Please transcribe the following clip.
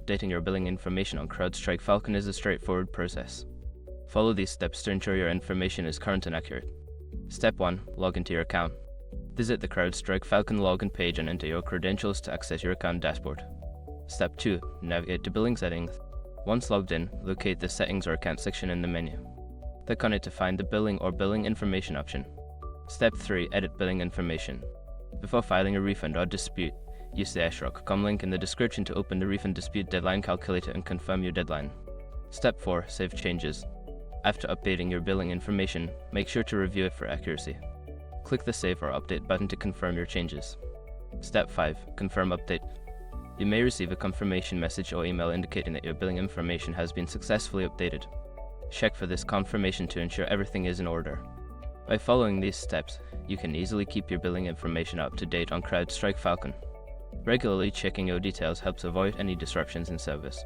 updating your billing information on CrowdStrike Falcon is a straightforward process. Follow these steps to ensure your information is current and accurate. Step 1. Log into your account. Visit the CrowdStrike Falcon login page and enter your credentials to access your account dashboard. Step 2. Navigate to Billing Settings. Once logged in, locate the Settings or Account section in the menu. Click on it to find the Billing or Billing Information option. Step 3. Edit billing information. Before filing a refund or dispute, use the sh.com link in the description to open the refund dispute deadline calculator and confirm your deadline. Step 4. Save changes. After updating your billing information, make sure to review it for accuracy. Click the Save or Update button to confirm your changes. Step 5. Confirm update. You may receive a confirmation message or email indicating that your billing information has been successfully updated. Check for this confirmation to ensure everything is in order. By following these steps, you can easily keep your billing information up to date on CrowdStrike Falcon. Regularly checking your details helps avoid any disruptions in service.